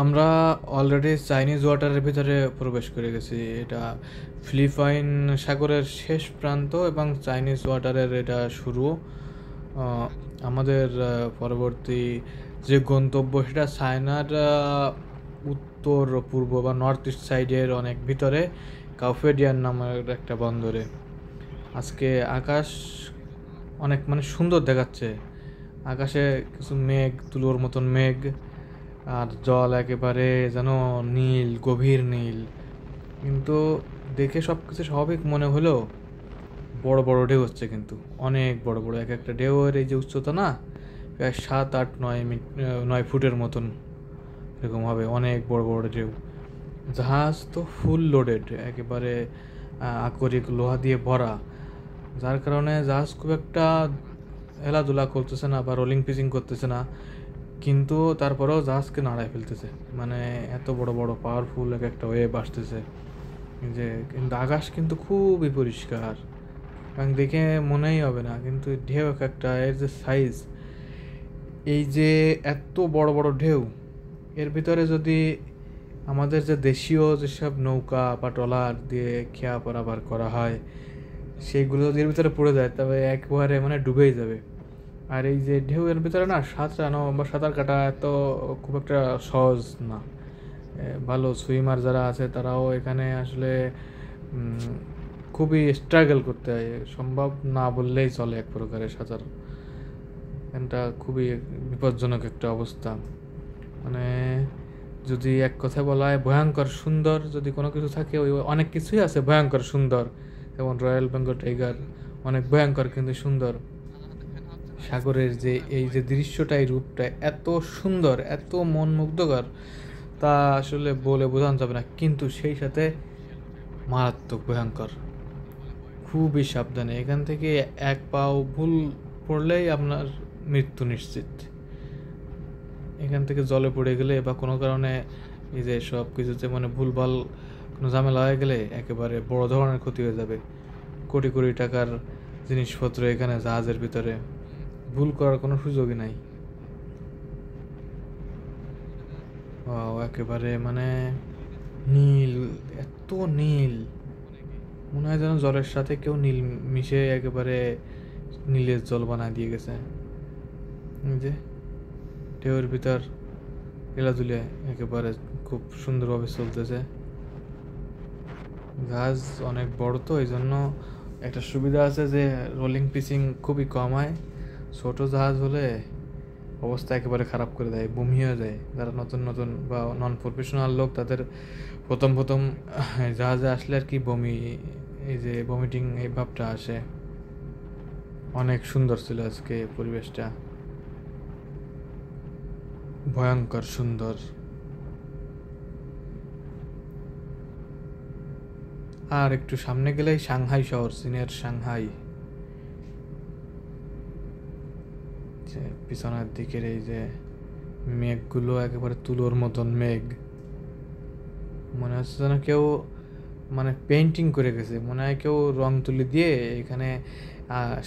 আমরা already Chinese ওয়াটারের ভিতরে প্রবেশ করে গেছি। এটা ফিলিপাইন সাগরের শেষ প্রান্ত এবং চাইনিজ ওয়াটারের এটা শুরু। আমাদের পরবর্তী যে গন্তব্য সেটা চায়নার উত্তর পূর্ব বা নর্থ ইস্ট সাইডের অনেক ভিতরে কাউফেডিয়ান নামের একটা বন্দরে। আজকে আকাশ অনেক সুন্দর দেখাচ্ছে। আকাশে কিছু মেঘ, তুলোর মতন মেঘ, আর জল একেবারে যেন নীল, গভীর নীল। কিন্তু দেখে সব কিছু স্বাভাবিক মনে হলেও বড় বড় ঢেউ হচ্ছে, কিন্তু অনেক বড় বড়। এক একটা ঢেউয়ের এই যে উচ্চতা না, প্রায় 7, 8, 9 ফুটের মতন এরকম হবে। অনেক বড় বড় ঢেউ। জাহাজ তো ফুল লোডেড, একেবারে আকরিক লোহা দিয়ে ভরা, যার কারণে জাহাজ খুব একটা খেলাধুলা করতেছে না বা রোলিং পিচিং করতেছে না, কিন্তু তারপরেও জাহাজকে নাড়ায় ফেলতেছে। এত বড় বড় পাওয়ারফুল এক একটা ওয়েভ আসতেছে যে, কিন্তু আকাশ কিন্তু খুবই পরিষ্কার এবং দেখে মনেই হবে না, কিন্তু ঢেউ এক একটা, এর যে সাইজ, এই যে এত বড় বড় ঢেউ, এর ভিতরে যদি আমাদের যে দেশীয় যেসব নৌকা বা ট্রলার দিয়ে খেয়া পারাবার করা হয় সেইগুলো যদি এর ভিতরে পড়ে যায় তবে একবারে ডুবেই যাবে। আর এই যে ঢেউয়ের ভিতরে না সাঁতরানো বা সাঁতার কাটা এত খুব একটা সহজ না। ভালো সুইমার যারা আছে তারাও এখানে আসলে খুবই স্ট্রাগল করতে হয়, সম্ভব না বললেই চলে এক প্রকারের সাঁতার। এটা খুবই বিপজ্জনক একটা অবস্থা। মানে যদি এক কথায় বলা হয় ভয়ঙ্কর সুন্দর যদি কোনো কিছু থাকে, ওই অনেক কিছুই আছে ভয়ঙ্কর সুন্দর, যেমন রয়্যাল বেঙ্গল টাইগার অনেক ভয়ঙ্কর কিন্তু সুন্দর। সাগরের যে এই যে দৃশ্যটা, এই রূপটা এত সুন্দর, এত মনমুগ্ধকর, তা আসলে বলে বোঝানো যাবে না, কিন্তু সেই সাথে মারাত্মক ভয়ঙ্কর। খুবই সাবধানে, এখান থেকে এক পাও ভুল পড়লেই আপনার মৃত্যু নিশ্চিত। এখান থেকে জলে পড়ে গেলে বা কোনো কারণে এই যে সব কিছুতে ভুলভাল কোনো ঝামেলা হয়ে গেলে একেবারে বড় ধরনের ক্ষতি হয়ে যাবে। কোটি কোটি টাকার জিনিসপত্র এখানে জাহাজের ভিতরে, ভুল করার কোনো সুযোগই নাই। একেবারে নীল, এত নীল, মনে হয় যেন জলের সাথে কেউ নীল মিশে একেবারে নীলের জল বানায় দিয়ে গেছে। যে ঢেউয়ের ভিতর খেলাধুলে একেবারে খুব সুন্দরভাবে চলতেছে। জাহাজ অনেক বড় তো এই জন্য একটা সুবিধা আছে যে রোলিং পিচিং খুবই কম হয়। ছোট জাহাজ হলে অবস্থা একেবারে খারাপ করে দেয়, বমি হয়ে যায়। যারা নতুন নতুন বা নন প্রফেশনাল লোক তাদের প্রথম প্রথম জাহাজে আসলে আর কি বমি, এই যে ভমিটিং এই ভাবটা আসে। অনেক সুন্দর ছিল আজকে পরিবেশটা, ভয়ঙ্কর সুন্দর। আর একটু সামনে গেলেই সাংহাই শহর, চীনের সাংহাই। যে পিছনের দিকের এই যে মেঘগুলো একেবারে তুলোর মতন মেঘ, মনে হচ্ছে যেন কেউ পেন্টিং করে গেছে। মনে হয় কেউ রং তুলি দিয়ে এখানে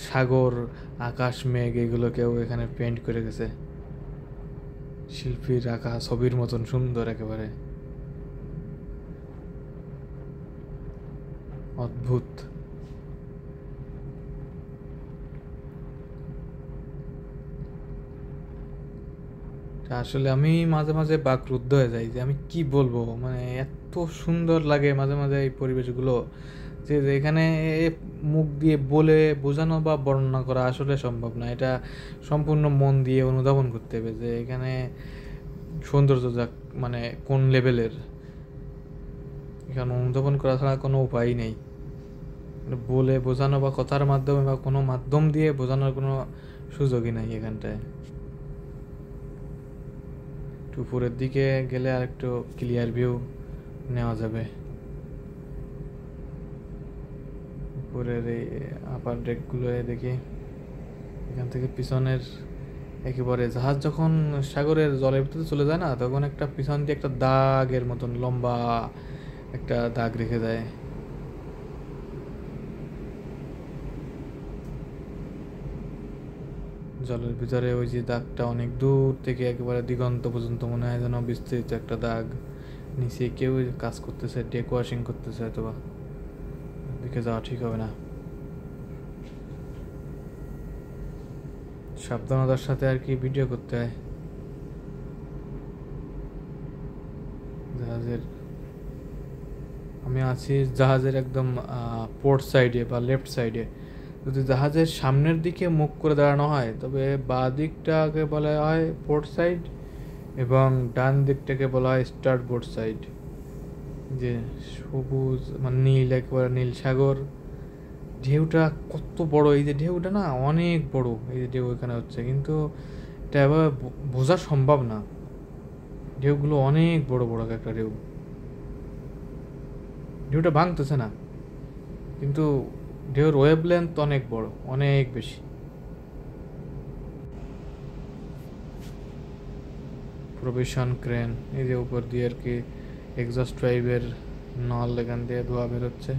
সাগর, আকাশ, মেঘ এগুলো কেউ এখানে পেন্ট করে গেছে। শিল্পীর আঁকা ছবির মতন সুন্দর, একেবারে অদ্ভুত। আসলে আমি মাঝে মাঝে বাকরুদ্ধ হয়ে যাই যে আমি কি বলবো, এত সুন্দর লাগে মাঝে মাঝে এই পরিবেশগুলো যে এখানে মুখ দিয়ে বলে বোঝানো বা বর্ণনা করা আসলে সম্ভব না। এটা সম্পূর্ণ মন দিয়ে অনুধাবন করতে হবে যে এখানে সৌন্দর্য যাক কোন লেভেলের, এখানে অনুধাবন করা ছাড়া কোনো উপায় নেই। বলে বোঝানো বা কথার মাধ্যমে বা কোনো মাধ্যম দিয়ে বোঝানোর কোনো সুযোগই নাই এখানটায়। উপরের দিকে গেলে আর একটু ক্লিয়ার ভিউ নেওয়া যাবে। উপরের এই আপার ডেকগুলো দেখি, এখান থেকে পিছনের একেবারে জাহাজ যখন সাগরের জলের ভিতরে চলে যায় না, তখন একটা পিছন দিয়ে একটা দাগের মতন লম্বা একটা দাগ রেখে দেয়। জলের ভিতরে ওই যে দাগটা অনেক দূর থেকে একেবারে দিগন্ত পর্যন্ত মনে হয় যেন বিস্তৃত একটা দাগ। নিচে কেউ কাজ করতেছে, ডেক ওয়াশিং করতেছে, হয়তোবা দিকে যাওয়া ঠিক হবে না। সাবধানতার সাথে আর কি ভিডিও করতে হয়। জাহাজের আমি আছি জাহাজের একদম পোর্ট সাইডে বা লেফট সাইডে। যদি জাহাজের সামনের দিকে মুখ করে দাঁড়ানো হয় তবে বাঁ দিকটাকে বলা হয় পোর্ট সাইড এবং ডান দিকটাকে বলা হয় স্টার্ট বোর্ড সাইড। যে সবুজ মানে নীল, একেবারে নীল সাগর। ঢেউটা কত বড়, এই যে ঢেউটা না অনেক বড়, এই যে ঢেউ এখানে হচ্ছে, কিন্তু এটা এভাবে বোঝা সম্ভব না। ঢেউগুলো অনেক বড় বড় একটা ঢেউ। ঢেউটা ভাঙতেছে না, কিন্তু ঢেউর ওয়েভ লেন্থ অনেক বড়, অনেক বেশি। প্রোভিশন ক্রেন, এই যে উপর দিয়ে আর কি এক্সস্ট পাইপের নল, এখান দিয়ে ধোয়া বেরোচ্ছে,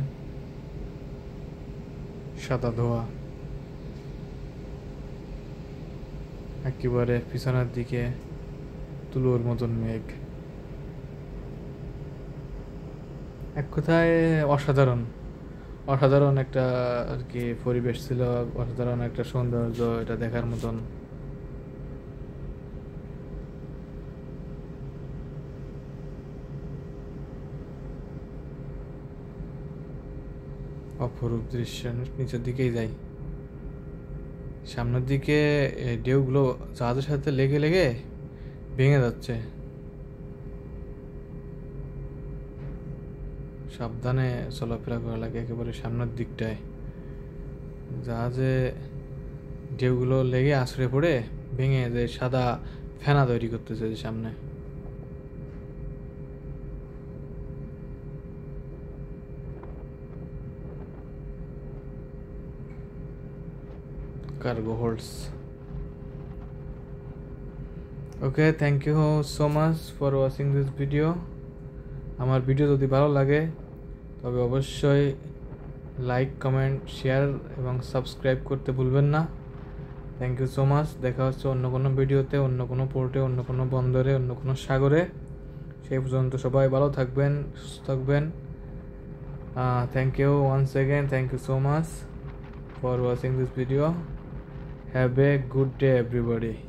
সাদা ধোয়া। একেবারে পিছনের দিকে তুলোর মতন মেঘ। এক কথায় অসাধারণ, অসাধারণ একটা আর কি পরিবেশ ছিল, অসাধারণ একটা সৌন্দর্য, এটা দেখার মতন। অপরূপ দৃশ্য। নিচের দিকেই যাই, সামনের দিকে ঢেউগুলো জাহাজের সাথে লেগে লেগে ভেঙে যাচ্ছে। সাবধানে চলাফেরা করা লাগে একেবারে সামনের দিকটায়। জাহাজে ঢেউগুলো লেগে আছড়ে পড়ে ভেঙে যে সাদা ফেনা তৈরি করতেছে সামনে। cargo holds. Okay, thank you so much for watching this video. আমার ভিডিও যদি ভালো লাগে তবে অবশ্যই লাইক, কমেন্ট, শেয়ার এবং সাবস্ক্রাইব করতে ভুলবেন না। Thank you so much. দেখা হচ্ছে অন্য কোনো ভিডিওতে, অন্য কোনো পোর্টে, অন্য কোনো বন্দরে, অন্য কোনো সাগরে। সেই পর্যন্ত সবাই ভালো থাকবেন, সুস্থ থাকবেন। Thank you once again, thank you so much for watching this video. Have a good day everybody.